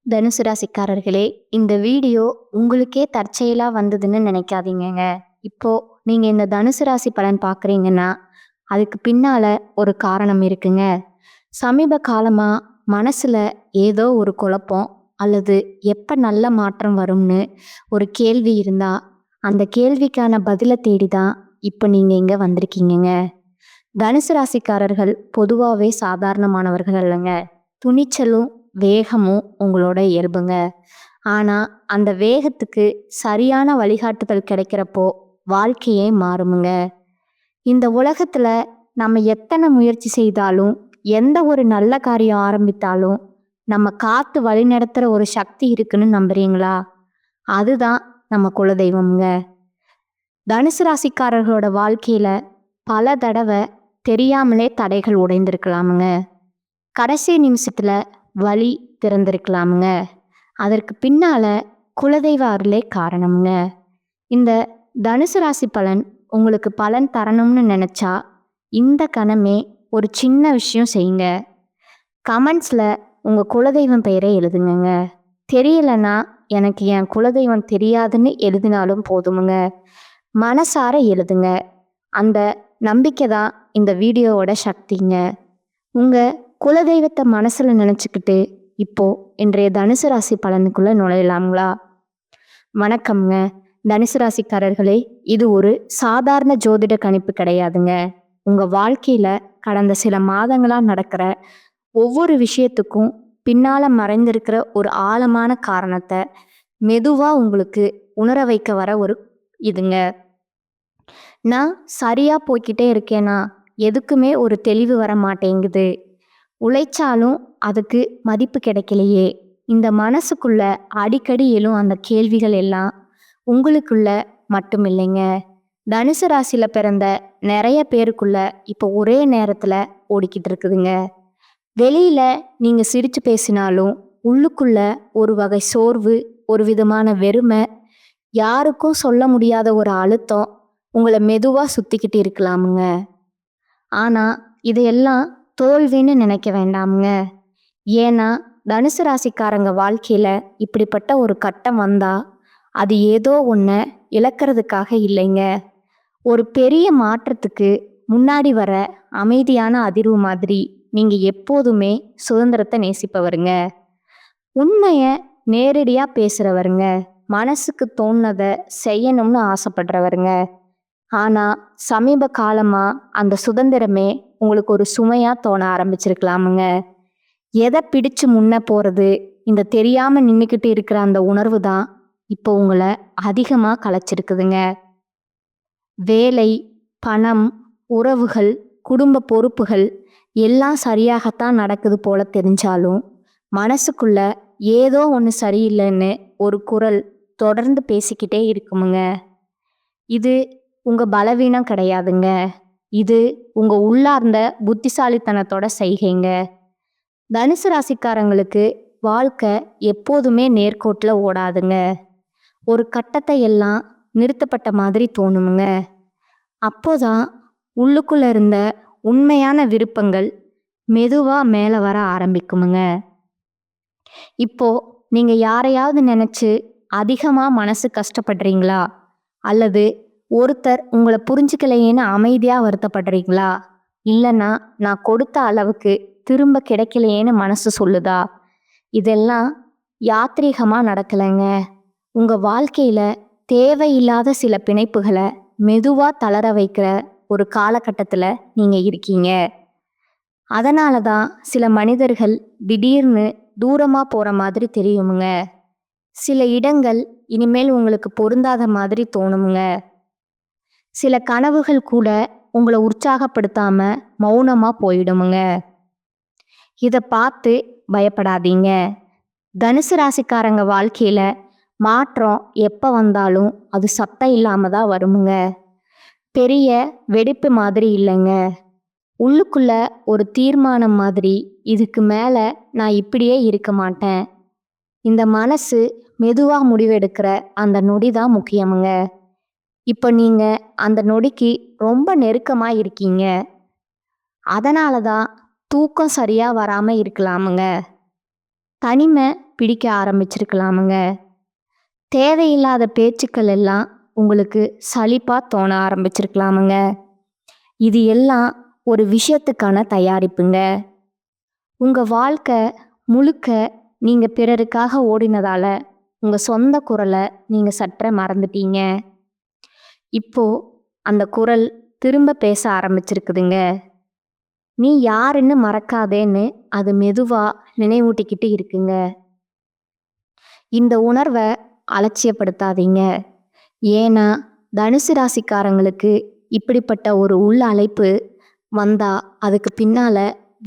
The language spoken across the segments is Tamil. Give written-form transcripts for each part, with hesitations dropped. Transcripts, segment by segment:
தனுசு ராசிக்காரர்களே, இந்த வீடியோ உங்களுக்கே தற்செயலா வந்ததுன்னு நினைக்காதீங்கங்க. இப்போ நீங்க இந்த தனுசு ராசி பலன் பார்க்குறீங்கன்னா, அதுக்கு பின்னால ஒரு காரணம் இருக்குங்க. சமீப காலமா மனசுல ஏதோ ஒரு குழப்பம் அல்லது எப்ப நல்ல மாற்றம் வரும்னு ஒரு கேள்வி இருந்தா, அந்த கேள்விக்கான பதில தேடி தான் இப்ப நீங்க இங்க வந்திருக்கீங்கங்க. தனுசு ராசிக்காரர்கள் பொதுவாவே சாதாரணமானவர்கள் அல்லங்க. துணிச்சலும் வேகமும் உங்களோட இயல்புங்க. ஆனா அந்த வேகத்துக்கு சரியான வழிகாட்டுதல் கிடைக்கிறப்போ வாழ்க்கையே மாறுமுங்க. இந்த உலகத்துல நம்ம எத்தனை முயற்சி செய்தாலும், எந்த ஒரு நல்ல காரியம் ஆரம்பித்தாலும் நம்ம காத்து வழிநடத்துற ஒரு சக்தி இருக்குன்னு நம்புறீங்களா? அதுதான் நம்ம குலதெய்வம்ங்க. தனுசு ராசிக்காரர்களோட வாழ்க்கையில பல தடவை தெரியாமலே தடைகள் உடைந்திருக்கலாமுங்க. கடைசி நிமிஷத்துல வழி திறந்திருக்கலாமுங்க. அதற்கு பின்னால குலதெய்வ அருளே காரணமுங்க. இந்த தனுசு ராசி பலன் உங்களுக்கு பலன் தரணும்னு நினைச்சா இந்த கணமே ஒரு சின்ன விஷயம் செய்யுங்க. கமெண்ட்ஸ்ல உங்க குலதெய்வம் பெயரை எழுதுங்க. தெரியலன்னா எனக்கு என் குலதெய்வம் தெரியாதுன்னு எழுதினாலும் போதுமுங்க. மனசார எழுதுங்க. அந்த நம்பிக்கை தான் இந்த வீடியோவோட சக்திங்க. உங்க குலதெய்வத்தை மனசுல நினைச்சுக்கிட்டு இப்போ இன்றைய தனுசு ராசி பலனுக்குள்ள நுழையலாங்களா? வணக்கம்ங்க. தனுசு ராசிக்காரர்களே, இது ஒரு சாதாரண ஜோதிட கணிப்பு கிடையாதுங்க. உங்க வாழ்க்கையில கடந்த சில மாதங்களா நடக்கிற ஒவ்வொரு விஷயத்துக்கும் பின்னால மறைந்திருக்கிற ஒரு ஆழமான காரணத்தை மெதுவா உங்களுக்கு உணர வைக்க வர ஒரு இதுங்க. நான் சரியா போய்க்கிட்டே இருக்கேனா, எதுக்குமே ஒரு தெளிவு வர மாட்டேங்குது, உழைச்சாலும் அதுக்கு மதிப்பு கிடைக்கலையே, இந்த மனசுக்குள்ள அடிக்கடி எழும் அந்த கேள்விகள் எல்லாம் உங்களுக்குள்ள மட்டும் இல்லைங்க. தனுசு ராசியில பிறந்த நிறைய பேருக்குள்ள இப்போ ஒரே நேரத்துல ஓடிக்கிட்டு இருக்குதுங்க. வெளியில நீங்க சிரிச்சு பேசினாலும் உள்ளுக்குள்ள ஒரு வகை சோர்வு, ஒரு விதமான வெறுமை, யாருக்கும் சொல்ல முடியாத ஒரு அழுத்தம் உங்களை மெதுவா சுத்திக்கிட்டு இருக்கலாமுங்க. ஆனா இதையெல்லாம் தோல்வின்னு நினைக்க வேண்டாமுங்க. ஏன்னா தனுசு ராசிக்காரங்க வாழ்க்கையில இப்படிப்பட்ட ஒரு கட்டம் வந்தா அது ஏதோ ஒன்றை இழக்கிறதுக்காக இல்லைங்க. ஒரு பெரிய மாற்றத்துக்கு முன்னாடி வர அமைதியான அதிர்வு மாதிரி நீங்க எப்போதுமே சுதந்திரத்தை நேசிப்பவருங்க. உண்மைய நேரடியா பேசுறவருங்க. மனசுக்கு தோணுனதை செய்யணும்னு ஆசைப்படுறவருங்க. ஆனா சமீப காலமா அந்த சுதந்திரமே உங்களுக்கு ஒரு சுமையா தோண ஆரம்பிச்சிருக்கலாமுங்க. எதை பிடிச்சு முன்ன போறது, இந்த தெரியாம நின்றுக்கிட்டு இருக்கிற அந்த உணர்வு தான் இப்போ உங்களை அதிகமா கலைச்சிருக்குதுங்க. வேலை, பணம், உறவுகள், குடும்ப பொறுப்புகள் எல்லாம் சரியாகத்தான் நடக்குது போல தெரிஞ்சாலும் மனசுக்குள்ள ஏதோ ஒன்று சரியில்லைன்னு ஒரு குரல் தொடர்ந்து பேசிக்கிட்டே இருக்குமுங்க. இது உங்க பலவீனம் கிடையாதுங்க. இது உங்க உள்ளார்ந்த புத்திசாலித்தனத்தோட செய்கைங்க. தனுசு ராசிக்காரங்களுக்கு வாழ்க்கை எப்போதுமே நேர்கோட்டில் ஓடாதுங்க. ஒரு கட்டத்தை எல்லாம் நிறுத்தப்பட்ட மாதிரி தோணுமுங்க. அப்போதான் உள்ளுக்குள்ள இருந்த உண்மையான விருப்பங்கள் மெதுவா மேலே வர ஆரம்பிக்குமுங்க. இப்போ நீங்க யாரையாவது நினைச்சு அதிகமா மனசு கஷ்டப்படுறீங்களா? அல்லது ஒருத்தர் உங்களை புரிஞ்சுக்கலையேன்னு அமைதியா வருத்தப்படுறீங்களா? இல்லைன்னா நான் கொடுத்த அளவுக்கு திரும்ப கிடைக்கலையேன்னு மனசு சொல்லுதா? இதெல்லாம் யாத்ரீகமா நடக்கலைங்க. உங்க வாழ்க்கையில தேவையில்லாத சில பிணைப்புகளை மெதுவா தளர வைக்கிற ஒரு காலகட்டத்துல நீங்க இருக்கீங்க. அதனால தான் சில மனிதர்கள் திடீர்னு தூரமா போற மாதிரி தெரியுமுங்க. சில இடங்கள் இனிமேல் உங்களுக்கு பொருந்தாத மாதிரி தோணுமுங்க. சில கனவுகள் கூட உங்களை உற்சாகப்படுத்தாம மௌனமா போயிடுமுங்க. இதை பார்த்து பயப்படாதீங்க. தனுசு ராசிக்காரங்க வாழ்க்கையில மாற்றம் எப்ப வந்தாலும் அது சத்தம் இல்லாம தான் வருமுங்க. பெரிய வெடிப்பு மாதிரி இல்லைங்க. உள்ளுக்குள்ள ஒரு தீர்மானம் மாதிரி, இதுக்கு மேல நான் இப்படியே இருக்க மாட்டேன். இந்த மனசு மெதுவா முடிவெடுக்கிற அந்த நொடி தான் முக்கியமுங்க. இப்போ நீங்க அந்த நொடிக்கு ரொம்ப நெருக்கமா இருக்கீங்க. அதனால தான் தூக்கம் சரியா வராம இருக்கலாமுங்க. தனிமை பிடிக்க ஆரம்பிச்சிருக்கலாமுங்க. தேவையில்லாத பேச்சுக்கள் எல்லாம் உங்களுக்கு சலிப்பா தோண ஆரம்பிச்சிருக்கலாமுங்க. இது எல்லாம் ஒரு விஷயத்துக்கான தயாரிப்புங்க. உங்க வாழ்க்கை முழுக்க நீங்க பிறருக்காக ஓடினதால உங்க சொந்த குரலை நீங்க சற்றே மறந்துட்டீங்க. இப்போ அந்த குரல் திரும்ப பேச ஆரம்பிச்சிருக்குதுங்க. நீ யாருன்னு மறக்காதேன்னு அது மெதுவா நினைவூட்டிக்கிட்டு இருக்குங்க. இந்த உணர்வை அலட்சியப்படுத்தாதீங்க. ஏன்னா தனுசு ராசிக்காரங்களுக்கு இப்படிப்பட்ட ஒரு உள் அழைப்பு வந்தா அதுக்கு பின்னால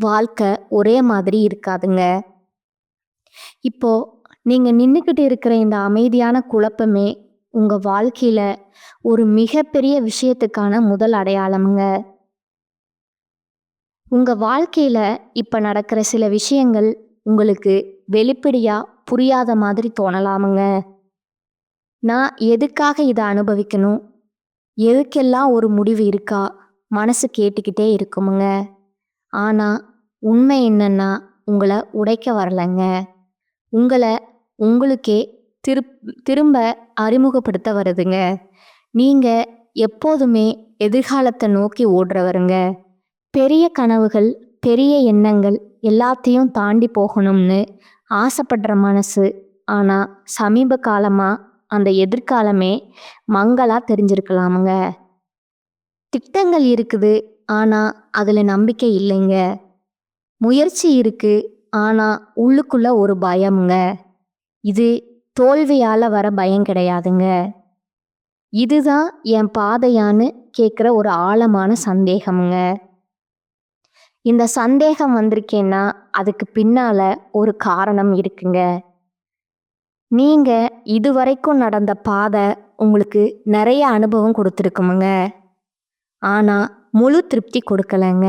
வாழ்க்கை ஒரே மாதிரி இருக்காதுங்க. இப்போ நீங்க நின்றுக்கிட்டு இருக்கிற இந்த அமைதியான குழப்பமே உங்க வாழ்க்கையில ஒரு மிகப்பெரிய விஷயத்துக்கான முதல் அடையாளமுங்க. உங்க வாழ்க்கையில இப்ப நடக்கிற சில விஷயங்கள் உங்களுக்கு வெளிப்படையா புரியாத மாதிரி தோணலாமுங்க. நான் எதுக்காக இதை அனுபவிக்கணும், எதுக்கெல்லாம் ஒரு முடிவு இருக்கா மனசு கேட்டுக்கிட்டே இருக்குமுங்க. ஆனா உண்மை என்னன்னா உங்களை உடைக்க வரலைங்க. உங்களை உங்களுக்கே திரும்ப அறிமுகப்படுத்த வருதுங்க. நீங்க எப்போதுமே எதிர்காலத்தை நோக்கி ஓடுறவருங்க. பெரிய கனவுகள், பெரிய எண்ணங்கள் எல்லாத்தையும் தாண்டி போகணும்னு ஆசைப்படுற மனசு. ஆனா சமீப காலமா அந்த எதிர்காலமே மங்களா தெரிஞ்சிருக்கலாமுங்க. திட்டங்கள் இருக்குது, ஆனா அதுல நம்பிக்கை இல்லைங்க. முயற்சி இருக்கு, ஆனா உள்ளுக்குள்ள ஒரு பயமுங்க. இது தோல்வியால வர பயம் கிடையாதுங்க. இதுதான் என் பாதையான்னு கேட்குற ஒரு ஆழமான சந்தேகமுங்க. இந்த சந்தேகம் வந்திருக்கேன்னா அதுக்கு பின்னால ஒரு காரணம் இருக்குங்க. நீங்க இதுவரைக்கும் நடந்த பாதை உங்களுக்கு நிறைய அனுபவம் கொடுத்துருக்குமுங்க. ஆனா முழு திருப்தி கொடுக்கலங்க.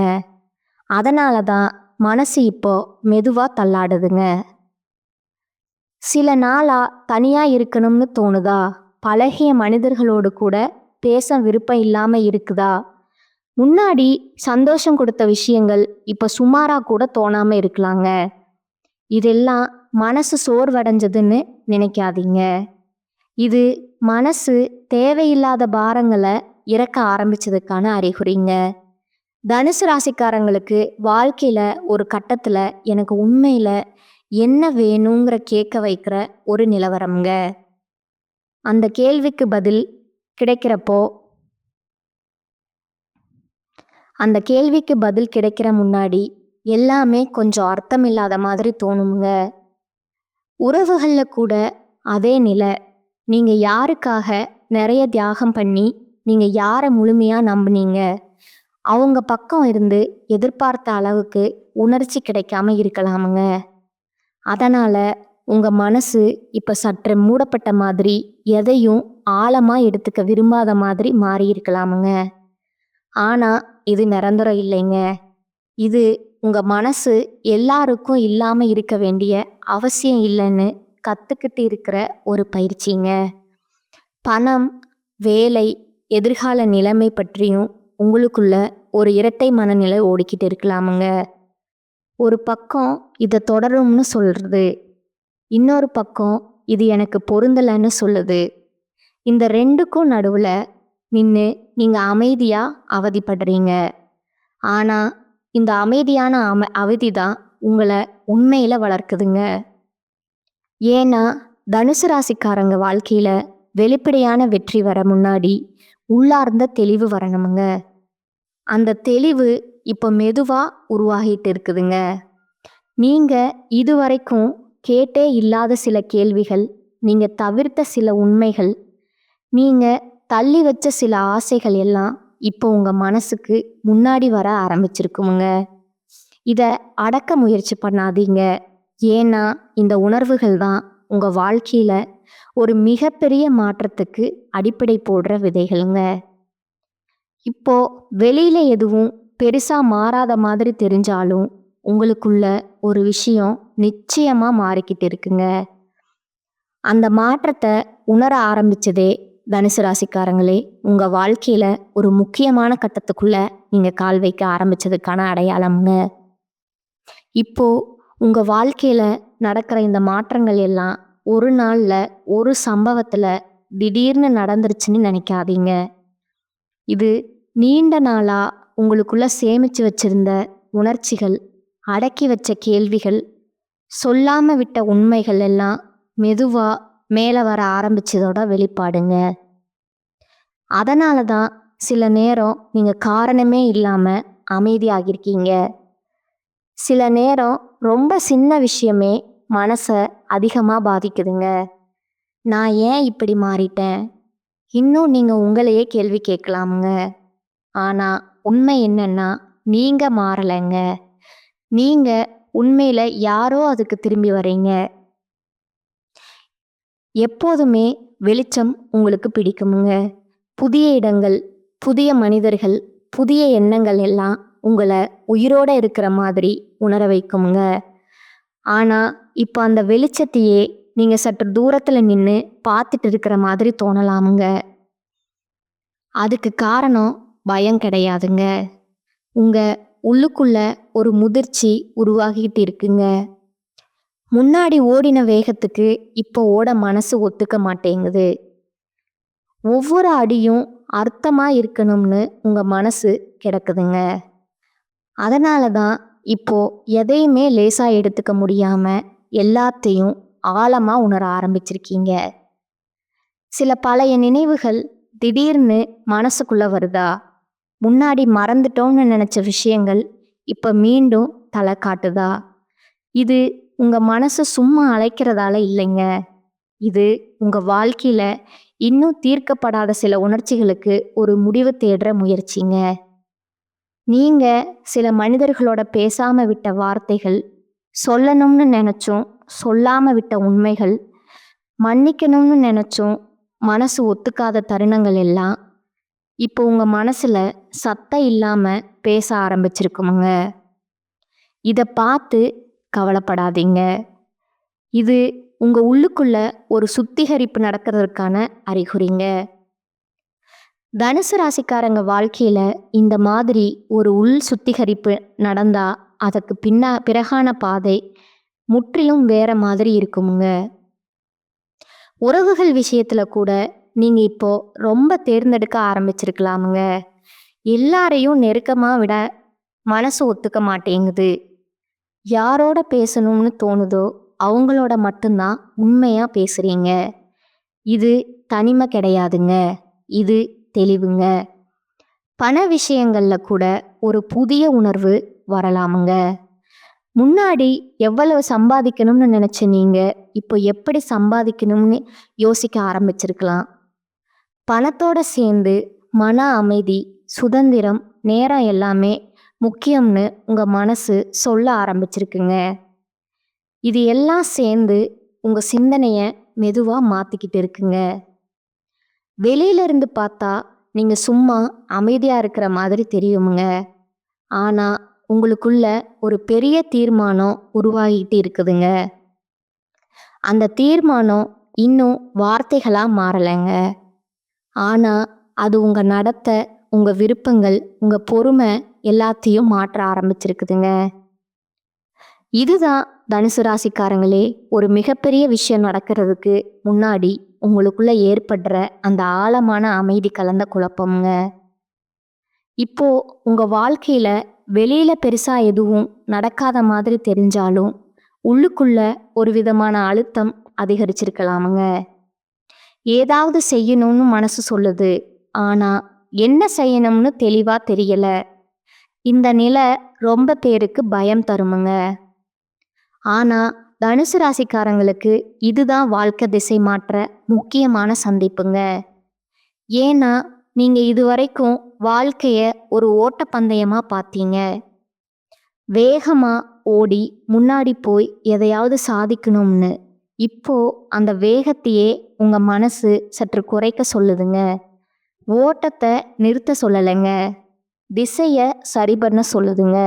அதனால தான் மனசு இப்போ மெதுவா தள்ளாடுதுங்க. சில நாளா தனியா இருக்கணும்னு தோணுதா? பழகிய மனிதர்களோடு கூட பேச விருப்பம் இல்லாம இருக்குதா? முன்னாடி சந்தோஷம் கொடுத்த விஷயங்கள் இப்ப சுமாரா கூட தோணாம இருக்கலாங்க. இதெல்லாம் மனசு சோர்வடைஞ்சதுன்னு நினைக்காதீங்க. இது மனசு தேவையில்லாத பாரங்களை இறக்க ஆரம்பிச்சதுக்கான அறிகுறிங்க. தனுசு ராசிக்காரங்களுக்கு வாழ்க்கையில ஒரு கட்டத்துல எனக்கு உண்மையில என்ன வேணுங்கிற கேட்க வைக்கிற ஒரு நிலவரம்ங்க. அந்த கேள்விக்கு பதில் கிடைக்கிறப்போ அந்த கேள்விக்கு பதில் கிடைக்கிற முன்னாடி எல்லாமே கொஞ்சம் அர்த்தம் இல்லாத மாதிரி தோணுங்க. உறவுகள்ல கூட அதே நிலை. நீங்க யாருக்காக நிறைய தியாகம் பண்ணி நீங்க யாரை முழுமையா நம்புனீங்க, அவங்க பக்கம் இருந்து எதிர்பார்த்த அளவுக்கு உணர்ச்சி கிடைக்காம இருக்கலாமுங்க. அதனால உங்க மனசு இப்ப சற்று மூடப்பட்ட மாதிரி, எதையும் ஆழமா எடுத்துக்க விரும்பாத மாதிரி மாறி இருக்கலாமுங்க. ஆனா இது நிரந்தரம் இல்லைங்க. இது உங்க மனசு எல்லாருக்கும் இல்லாம இருக்க வேண்டிய அவசியம் இல்லைன்னு கத்துக்கிட்டு இருக்கிற ஒரு பயிற்சிங்க. பணம், வேலை, எதிர்கால நிலைமை பற்றியும் உங்களுக்குள்ள ஒரு இரட்டை மனநிலை ஓடிக்கிட்டு இருக்கலாமுங்க. ஒரு பக்கம் இதை தொடரும்னு சொல்றது, இன்னொரு பக்கம் இது எனக்கு பொருந்தலைன்னு சொல்லுது. இந்த ரெண்டுக்கும் நடுவுல நின்று நீங்க அமைதியா அவதிப்படுறீங்க. ஆனா இந்த அமைதியான அவதி தான் உங்களை உண்மையில வளர்க்குதுங்க. ஏன்னா தனுசு ராசிக்காரங்க வாழ்க்கையில வெளிப்படையான வெற்றி வர முன்னாடி உள்ளார்ந்த தெளிவு வரணுமுங்க. அந்த தெளிவு இப்போ மெதுவா உருவாகிட்டு இருக்குதுங்க. நீங்க இதுவரைக்கும் கேட்டே இல்லாத சில கேள்விகள், நீங்க தவிர்த்த சில உண்மைகள், நீங்க தள்ளி வச்ச சில ஆசைகள் எல்லாம் இப்போ உங்க மனசுக்கு முன்னாடி வர ஆரம்பிச்சிருக்குமுங்க. இதை அடக்க முயற்சி பண்ணாதீங்க. ஏன்னா இந்த உணர்வுகள் தான் உங்க வாழ்க்கையில ஒரு மிகப்பெரிய மாற்றத்துக்கு அடிப்படை போடுற விதைகளுங்க. இப்போ வெளியில எதுவும் பெருசா மாறாத மாதிரி தெரிஞ்சாலும் உங்களுக்குள்ள ஒரு விஷயம் நிச்சயமா மாறிக்கிட்டு இருக்குங்க. அந்த மாற்றத்தை உணர ஆரம்பிச்சதே தனுசு ராசிக்காரங்களே உங்க வாழ்க்கையில ஒரு முக்கியமான கட்டத்துக்குள்ள நீங்க கால் வைக்க ஆரம்பிச்சதுக்கான அடையாளம்ங்க. இப்போ உங்க வாழ்க்கையில நடக்கிற இந்த மாற்றங்கள் எல்லாம் ஒரு நாள்ல ஒரு சம்பவத்துல திடீர்னு நடந்துருச்சுன்னு நினைக்காதீங்க. இது நீண்ட நாளா உங்களுக்குள்ள சேமிச்சு வச்சிருந்த உணர்ச்சிகள், அடக்கி வச்ச கேள்விகள், சொல்லாம விட்ட உண்மைகள் எல்லாம் மெதுவா மேல வர ஆரம்பிச்சதோட வெளிப்பாடுங்க. அதனால தான் சில நேரம் நீங்க காரணமே இல்லாம அமைதியாகிருக்கீங்க. சில நேரம் ரொம்ப சின்ன விஷயமே மனச அதிகமா பாதிக்குதுங்க. நான் ஏன் இப்படி மாறிட்டேன்? இன்னும் நீங்க உங்களையே கேள்வி கேட்கலாமுங்க. ஆனா உண்மை என்னன்னா, நீங்க மாறலைங்க. நீங்க உண்மையில யாரோ அதுக்கு திரும்பி வரீங்க. எப்போதுமே வெளிச்சம் உங்களுக்கு பிடிக்குமுங்க. புதிய இடங்கள், புதிய மனிதர்கள், புதிய எண்ணங்கள் எல்லாம் உங்களை உயிரோட இருக்கிற மாதிரி உணர வைக்குமுங்க. ஆனா இப்போ அந்த வெளிச்சத்தையே நீங்க சற்று தூரத்துல நின்று பார்த்துட்டு இருக்கிற மாதிரி தோணலாமுங்க. அதுக்கு காரணம் பயம் கிடையாதுங்க. உங்க உள்ளுக்குள்ள ஒரு முதிர்ச்சி உருவாகிட்டு இருக்குங்க. முன்னாடி ஓடின வேகத்துக்கு இப்போ ஓட மனசு ஒத்துக்க மாட்டேங்குது. ஒவ்வொரு அடியும் அர்த்தமா இருக்கணும்னு உங்க மனசு கிடக்குதுங்க. அதனால தான் இப்போ எதையுமே லேசா எடுத்துக்க முடியாம எல்லாத்தையும் ஆழமா உணர ஆரம்பிச்சிருக்கீங்க. சில பழைய நினைவுகள் திடீர்னு மனசுக்குள்ள வருதா? முன்னாடி மறந்துட்டோம்னு நினைச்ச விஷயங்கள் இப்ப மீண்டும் தலை காட்டுதா? இது உங்க மனசு சும்மா அழைக்கிறதால இல்லைங்க. இது உங்க வாழ்க்கையில இன்னும் தீர்க்கப்படாத சில உணர்ச்சிகளுக்கு ஒரு முடிவு தேடுற முயற்சிங்க. நீங்க சில மனிதர்களோட பேசாம விட்ட வார்த்தைகள், சொல்லணும்னு நினைச்சும் சொல்லாம விட்ட உண்மைகள், மன்னிக்கணும்னு நினைச்சும் மனசு ஒத்துக்காத தருணங்கள் எல்லாம் இப்போ உங்க மனசுல சத்தம் இல்லாம பேச ஆரம்பிச்சிருக்குமுங்க. இதை பார்த்து கவலைப்படாதீங்க. இது உங்க உள்ளுக்குள்ள ஒரு சுத்திகரிப்பு நடக்கிறதுக்கான அறிகுறிங்க. தனுசு ராசிக்காரங்க வாழ்க்கையில இந்த மாதிரி ஒரு உள் சுத்திகரிப்பு நடந்தா அதுக்கு பிறகான பாதை முற்றிலும் வேற மாதிரி இருக்குமுங்க. உறவுகள் விஷயத்துல கூட நீங்க இப்போ ரொம்ப தேர்ந்தெடுக்க ஆரம்பிச்சிருக்கலாமுங்க. எல்லாரையும் நெருக்கமா விட மனசு ஒத்துக்க மாட்டேங்குது. யாரோட பேசணும்னு தோணுதோ அவங்களோட மட்டும்தான் உண்மையா பேசுறீங்க. இது தனிமை கிடையாதுங்க. இது தெளிவுங்க. பண விஷயங்கள்ல கூட ஒரு புதிய உணர்வு வரலாமுங்க. முன்னாடி எவ்வளவு சம்பாதிக்கணும்னு நினைச்ச நீங்க இப்போ எப்படி சம்பாதிக்கணும்னு யோசிக்க ஆரம்பிச்சிருக்கலாம். பணத்தோட சேர்ந்து மன அமைதி, சுதந்திரம், நேரம் எல்லாமே முக்கியம்னு உங்க மனசு சொல்ல ஆரம்பிச்சிருக்குங்க. இது எல்லாம் சேர்ந்து உங்க சிந்தனைய மெதுவா மாத்திக்கிட்டு இருக்குங்க. வெளியில இருந்து பார்த்தா நீங்க சும்மா அமைதியா இருக்கிற மாதிரி தெரியுமுங்க. ஆனா உங்களுக்குள்ள ஒரு பெரிய தீர்மானம் உருவாகிட்டு இருக்குதுங்க. அந்த தீர்மானம் இன்னும் வார்த்தைகளா மாறலைங்க. ஆனா அது உங்க நடத்தை, உங்க விருப்பங்கள், உங்க பொறுமை எல்லாத்தையும் மாற்ற ஆரம்பிச்சிருக்குதுங்க. இதுதான் தனுசு ராசிக்காரங்களே, ஒரு மிகப்பெரிய விஷயம் நடக்கிறதுக்கு முன்னாடி உங்களுக்குள்ள ஏற்படுற அந்த ஆழமான அமைதி கலந்த குழப்பம்ங்க. இப்போ உங்க வாழ்க்கையில வெளியில பெருசா எதுவும் நடக்காத மாதிரி தெரிஞ்சாலும் உள்ளுக்குள்ள ஒரு விதமான அழுத்தம் அதிகரிச்சிருக்கலாமுங்க. ஏதாவது செய்யணும்னு மனசு சொல்லுது. ஆனா என்ன செய்யணும்னு தெளிவா தெரியல. இந்த நிலை ரொம்ப பேருக்கு பயம் தருமுங்க. ஆனா தனுசு ராசிக்காரங்களுக்கு இதுதான் வாழ்க்கை திசை மாற்ற முக்கியமான சந்திப்புங்க. ஏன்னா நீங்க இதுவரைக்கும் வாழ்க்கைய ஒரு ஓட்டப்பந்தயமா பார்த்தீங்க. வேகமா ஓடி முன்னாடி போய் எதையாவது சாதிக்கணும்னு. இப்போ அந்த வேகத்தையே உங்க மனசு சற்று குறைக்க சொல்லுதுங்க. ஓட்டத்தை நிறுத்த சொல்லலைங்க, திசைய சரி பண்ண சொல்லுதுங்க.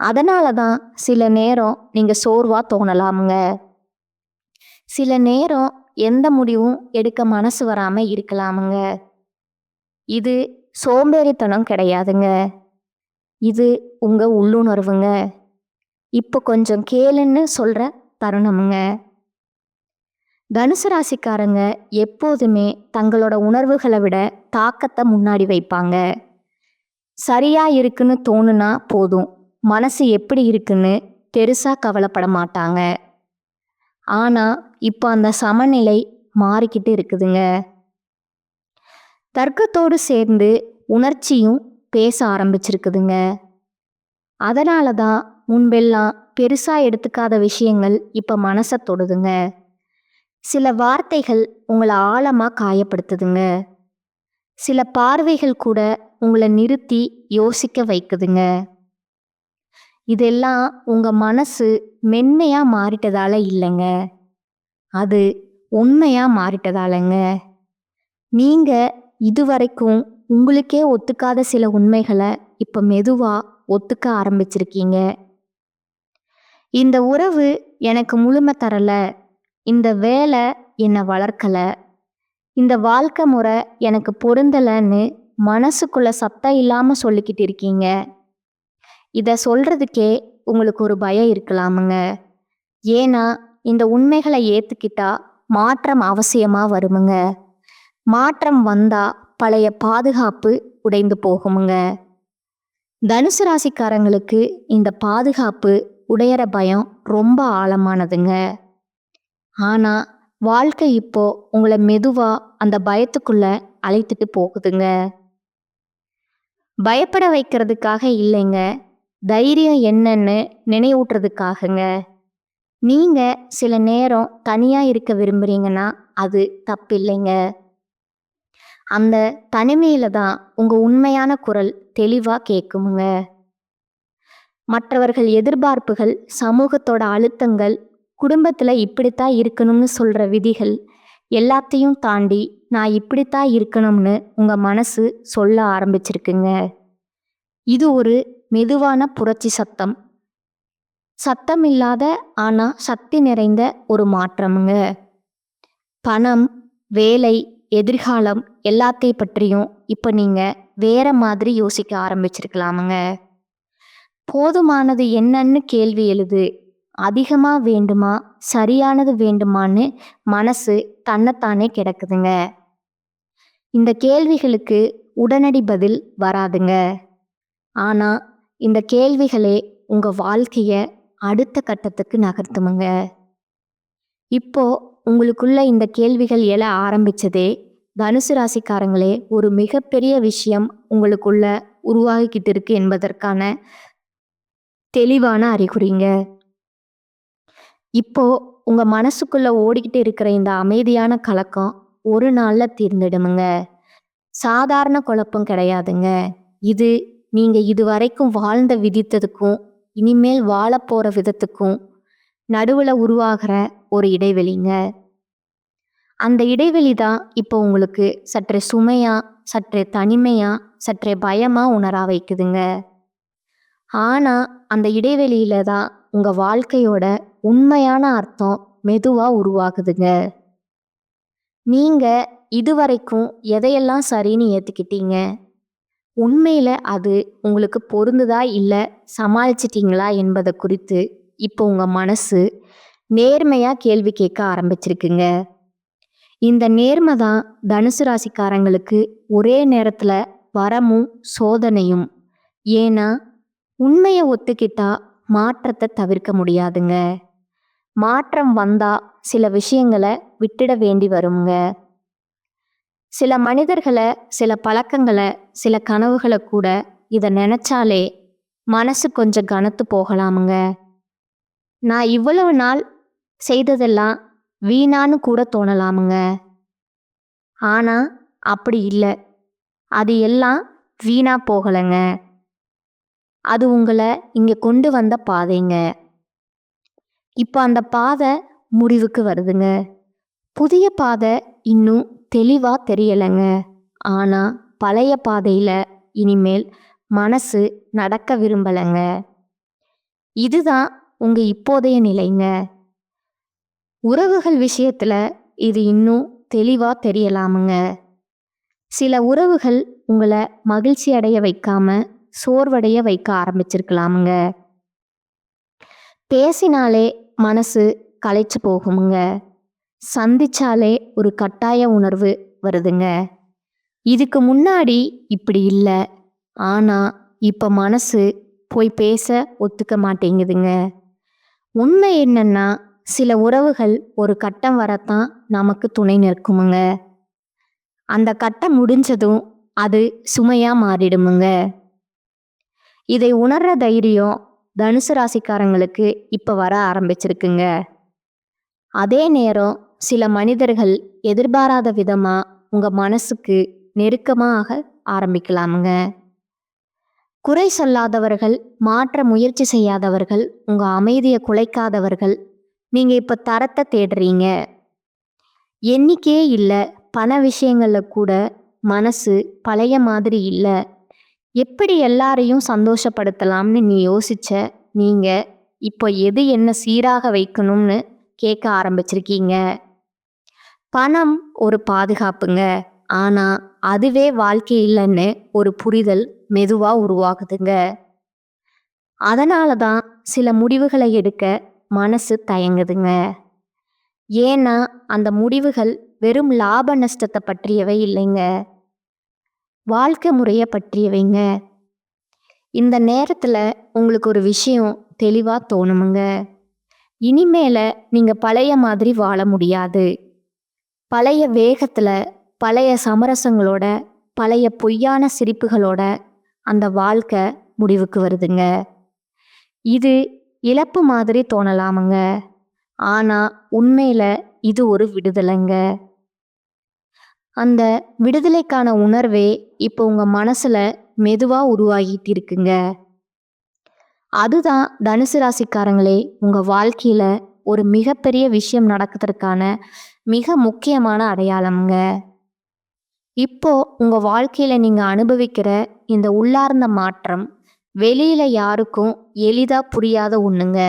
அதனால தான் சில நேரம் நீங்க சோர்வா தோணலாமுங்க. சில நேரம் எந்த முடிவும் எடுக்க மனசு வராம இருக்கலாமுங்க. இது சோம்பேறித்தனம் கிடையாதுங்க. இது உங்க உள்ளுணர்வுங்க. இப்போ கொஞ்சம் கேளுன்னு சொல்ற தருணமுங்க. தனுசு ராசிக்காரங்க எப்போதுமே தங்களோட உணர்வுகளை விட தாக்கத்தை முன்னாடி வைப்பாங்க. சரியா இருக்குன்னு தோணுனா போதும், மனசு எப்படி இருக்குன்னு பெருசா கவலைப்பட மாட்டாங்க. ஆனா இப்போ அந்த சமநிலை மாறிக்கிட்டு இருக்குதுங்க. தர்க்கத்தோடு சேர்ந்து உணர்ச்சியும் பேச ஆரம்பிச்சிருக்குதுங்க. அதனால தான் முன்பெல்லாம் பெருசா எடுத்துக்காத விஷயங்கள் இப்ப மனசை தொடுதுங்க. சில வார்த்தைகள் உங்களை ஆழமா காயப்படுத்துதுங்க. சில பார்வைகள் கூட உங்களை நிறுத்தி யோசிக்க வைக்குதுங்க. இதெல்லாம் உங்க மனசு மென்மையா மாறிட்டதால இல்லைங்க, அது உண்மையா மாறிட்டதாலங்க. நீங்க இதுவரைக்கும் உங்களுக்கே ஒத்துக்காத சில உண்மைகளை இப்ப மெதுவா ஒத்துக்க ஆரம்பிச்சிருக்கீங்க. இந்த உறவு எனக்கு முழுமை தரல, இந்த வேலை என்னை வளர்க்கல, இந்த வாழ்க்கை முறை எனக்கு பொருந்தலைன்னு மனசுக்குள்ள சத்தம் இல்லாம சொல்லிக்கிட்டு இருக்கீங்க. இதை சொல்றதுக்கே உங்களுக்கு ஒரு பயம் இருக்கலாமுங்க. ஏன்னா இந்த உண்மைகளை ஏத்துக்கிட்டா மாற்றம் அவசியமா வருமுங்க. மாற்றம் வந்தா பழைய பாதுகாப்பு உடைந்து போகுமுங்க. தனுசு ராசிக்காரங்களுக்கு இந்த பாதுகாப்பு உடையற பயம் ரொம்ப ஆழமானதுங்க. ஆனா வாழ்க்கை இப்போ உங்களை மெதுவா அந்த பயத்துக்குள்ள அழைத்துட்டு போகுதுங்க. பயப்பட வைக்கிறதுக்காக இல்லைங்க, தைரியம் என்னன்னு நினைவூட்டுறதுக்காகங்க. நீங்க சில நேரம் தனியா இருக்க விரும்புறீங்கன்னா அது தப்பில்லைங்க. அந்த தனிமையில தான் உங்க உண்மையான குரல் தெளிவா கேட்குமுங்க. மற்றவர்கள் எதிர்பார்ப்புகள், சமூகத்தோட அழுத்தங்கள், குடும்பத்துல இப்படித்தான் இருக்கணும்னு சொல்ற விதிகள் எல்லாத்தையும் தாண்டி நான் இப்படித்தான் இருக்கணும்னு உங்க மனசு சொல்ல ஆரம்பிச்சிருக்குங்க. இது ஒரு மெதுவான புரட்சி சத்தம். சத்தம் இல்லாத ஆனா சக்தி நிறைந்த ஒரு மாற்றமுங்க. பணம், வேலை, எதிர்காலம் எல்லாத்தை பற்றியும் இப்ப நீங்க வேற மாதிரி யோசிக்க ஆரம்பிச்சிருக்கலாமுங்க. போதுமானது என்னன்னு கேள்வி எழுது, அதிகமா வேண்டுமா, சரியானது வேண்டுமான்னு மனசு தன்னைத்தானே கிடக்குதுங்க. இந்த கேள்விகளுக்கு உடனடி பதில் வராதுங்க. ஆனா இந்த கேள்விகளே உங்க வாழ்க்கைய அடுத்த கட்டத்துக்கு நகர்த்துமுங்க. இப்போ உங்களுக்குள்ள இந்த கேள்விகள் எழ ஆரம்பிச்சதே தனுசு ராசிக்காரங்களே ஒரு மிகப்பெரிய விஷயம் உங்களுக்குள்ள உருவாகிக்கிட்டு இருக்கு என்பதற்கான தெளிவான அறிகுறிங்க. இப்போ உங்க மனசுக்குள்ள ஓடிக்கிட்டு இருக்கிற இந்த அமைதியான கலக்கம் ஒரு நாள்ல தீர்ந்துடுமுங்க. சாதாரண குழப்பம் கிடையாதுங்க. இது நீங்க இதுவரைக்கும் வாழ்ந்த விதத்துக்கும் இனிமேல் வாழப்போற விதத்துக்கும் நடுவுல உருவாகிற ஒரு இடைவெளிங்க. அந்த இடைவெளி தான் இப்போ உங்களுக்கு சற்றே சுமையா, சற்றே தனிமையா, சற்றே பயமா உணர வைக்குதுங்க. ஆனா அந்த இடைவெளியில தான் உங்க வாழ்க்கையோட உண்மையான அர்த்தம் மெதுவா உருவாகுதுங்க. நீங்க இதுவரைக்கும் எதையெல்லாம் சரின்னு ஏத்துக்கிட்டீங்க, உண்மையில அது உங்களுக்கு பொருந்துதா இல்ல சமாளிச்சிட்டீங்களா என்பதை குறித்து இப்போ உங்க மனசு நேர்மையா கேள்வி கேட்க ஆரம்பிச்சிருக்குங்க. இந்த நேர்மை தான் தனுசு ராசிக்காரங்களுக்கு ஒரே நேரத்துல வரமும் சோதனையும். ஏன்னா உண்மையை ஒத்துக்கிட்டா மாற்றத்தை தவிர்க்க முடியாதுங்க. மாற்றம் வந்தா சில விஷயங்களை விட்டுட வேண்டி வருங்க. சில மனிதர்களை, சில பழக்கங்களை, சில கனவுகளை கூட இதை நினைச்சாலே மனசு கொஞ்சம் கனத்து போகலாமுங்க. நான் இவ்வளவு நாள் செய்ததெல்லாம் வீணான்னு கூட தோணலாமுங்க. ஆனா அப்படி இல்லை, அது எல்லாம் வீணா போகலைங்க. அது உங்களை இங்க கொண்டு வந்த பாதைங்க. இப்போ அந்த பாதை முடிவுக்கு வருதுங்க. புதிய பாதை இன்னும் தெளிவா தெரியலைங்க. ஆனா பழைய பாதையில இனிமேல் மனசு நடக்க விரும்பலைங்க. இதுதான் உங்க இப்போதைய நிலைங்க. உறவுகள் விஷயத்துல இது இன்னும் தெளிவா தெரியலாமுங்க. சில உறவுகள் உங்களை மகிழ்ச்சி அடைய வைக்காம சோர்வடைய வைக்க ஆரம்பிச்சிருக்கலாமுங்க. பேசினாலே மனசு களைச்சு போகுமுங்க. சந்திச்சாலே ஒரு கட்டாய உணர்வு வருதுங்க. இதுக்கு முன்னாடி இப்படி இல்ல. ஆனா இப்ப மனசு போய் பேச ஒத்துக்க மாட்டேங்குதுங்க. உண்மை என்னன்னா, சில உறவுகள் ஒரு கட்டம் வரத்தான் நமக்கு துணை நிற்குமுங்க. அந்த கட்டம் முடிஞ்சதும் அது சுமையா மாறிடுமுங்க. இதை உணர்ற தைரியம் தனுசு ராசிக்காரங்களுக்கு இப்ப வர ஆரம்பிச்சிருக்குங்க. அதே நேரம் சில மனிதர்கள் எதிர்பாராத விதமா உங்க மனசுக்கு நெருக்கமாக ஆரம்பிக்கலாமுங்க. குறை சொல்லாதவர்கள், மாற்ற முயற்சி செய்யாதவர்கள், உங்க அமைதியை குலைக்காதவர்கள், நீங்க இப்ப தரத்தை தேடுறீங்க. எண்ணிக்கையே இல்ல, பண விஷயங்கள்ல கூட மனசு பழைய மாதிரி இல்ல. எப்படி எல்லாரையும் சந்தோஷப்படுத்தலாம்னு நீ யோசிச்ச நீங்க இப்போ எது என்ன சீராக வைக்கணும்னு கேட்க ஆரம்பிச்சிருக்கீங்க. பணம் ஒரு பாதுகாப்புங்க. ஆனா அதுவே வாழ்க்கை இல்லைன்னு ஒரு புரிதல் மெதுவா உருவாகுதுங்க. அதனால தான் சில முடிவுகளை எடுக்க மனசு தயங்குதுங்க. ஏன்னா அந்த முடிவுகள் வெறும் லாப நஷ்டத்தை பற்றியவை இல்லைங்க, வாழ்க்கை முறையை பற்றியவைங்க. இந்த நேரத்துல உங்களுக்கு ஒரு விஷயம் தெளிவா தோணுமுங்க. இனிமேல நீங்க பழைய மாதிரி வாழ முடியாது. பழைய வேகத்துல, பழைய சமரசங்களோட, பழைய பொய்யான சிரிப்புகளோட அந்த வாழ்க்கை முடிவுக்கு வருதுங்க. இது இழப்பு மாதிரி தோணலாமுங்க. ஆனா உண்மையில இது ஒரு விடுதலைங்க. அந்த விடுதலைக்கான உணர்வே இப்போ உங்க மனசுல மெதுவா உருவாகிட்டு இருக்குங்க. அதுதான் தனுசு ராசிக்காரங்களே, உங்க வாழ்க்கையில ஒரு மிகப்பெரிய விஷயம் நடக்கிறதுக்கான மிக முக்கியமான அடையாளம்ங்க. இப்போ உங்க வாழ்க்கையில நீங்க அனுபவிக்கிற இந்த உள்ளார்ந்த மாற்றம் வெளியில யாருக்கும் எளிதா புரியாத ஒண்ணுங்க.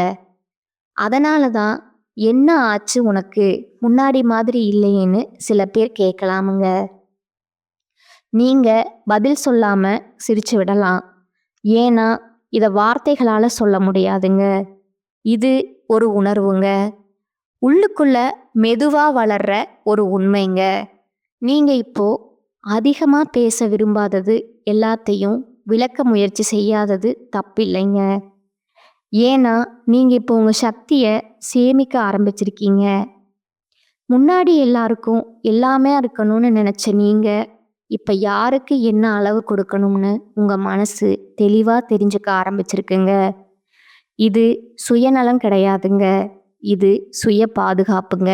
அதனால தான் என்ன ஆச்சு உனக்கு, முன்னாடி மாதிரி இல்லையேன்னு சில பேர் கேட்கலாமுங்க. நீங்க பதில் சொல்லாம சிரிச்சு விடலாம். ஏன்னா இத வார்த்தைகளால சொல்ல முடியாதுங்க. இது ஒரு உணர்வுங்க. உள்ளுக்குள்ள மெதுவா வளர்ற ஒரு உண்மைங்க. நீங்க இப்போ அதிகமா பேச விரும்பாதது, எல்லாத்தையும் விளக்க முயற்சி செய்யாதது தப்பில்லைங்க. ஏன்னா நீங்க இப்போ உங்க சக்தியை சேமிக்க ஆரம்பிச்சிருக்கீங்க. முன்னாடி எல்லாருக்கும் எல்லாமே இருக்கணும்னு நினைச்ச நீங்க இப்ப யாருக்கு என்ன அளவு கொடுக்கணும்னு உங்க மனசு தெளிவா தெரிஞ்சுக்க ஆரம்பிச்சிருக்குங்க. இது சுயநலம் கிடையாதுங்க, இது சுய பாதுகாப்புங்க.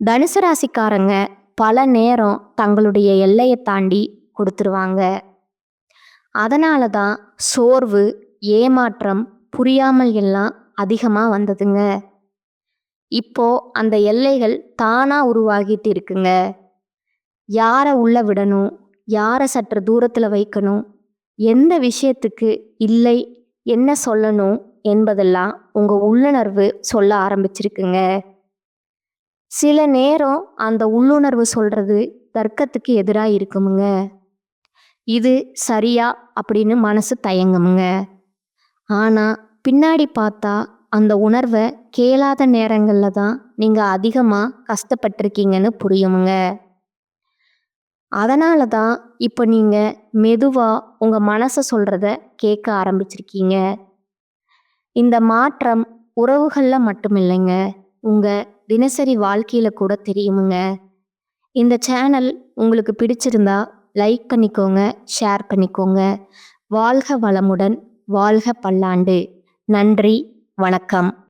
தனுசு ராசிக்காரங்க பல நேரம் தங்களுடைய எல்லையை தாண்டி கொடுத்துருவாங்க. அதனால தான் சோர்வு, ஏமாற்றம், புரியாமல் எல்லாம் அதிகமா வந்ததுங்க. இப்போ அந்த எல்லைகள் தானா உருவாகிட்டு இருக்குங்க. யாரை உள்ள விடணும், யாரை சற்று தூரத்துல வைக்கணும், எந்த விஷயத்துக்கு இல்லை, என்ன சொல்லணும் என்பதெல்லாம் உங்க உள்ளுணர்வு சொல்ல ஆரம்பிச்சிருக்குங்க. சில நேரம் அந்த உள்ளுணர்வு சொல்றது தர்க்கத்துக்கு எதிராக இருக்குமுங்க. இது சரியா அப்படின்னு மனசு தயங்குமுங்க. ஆனா பின்னாடி பார்த்தா அந்த உணர்வை கேளாத நேரங்கள்ல தான் நீங்க அதிகமா கஷ்டப்பட்டிருக்கீங்கன்னு புரியுமுங்க. அதனால தான் இப்போ நீங்க மெதுவா உங்க மனசை சொல்றத கேட்க ஆரம்பிச்சிருக்கீங்க. இந்த மாற்றம் உறவுகள்ல மட்டும் இல்லைங்க, உங்க தினசரி வாழ்க்கையில கூட தெரியுமுங்க. இந்த சேனல் உங்களுக்கு பிடிச்சிருந்தா லைக் பண்ணிக்கோங்க, ஷேர் பண்ணிக்கோங்க. வாழ்க வளமுடன், வாழ்க பல்லாண்டு. நன்றி, வணக்கம்.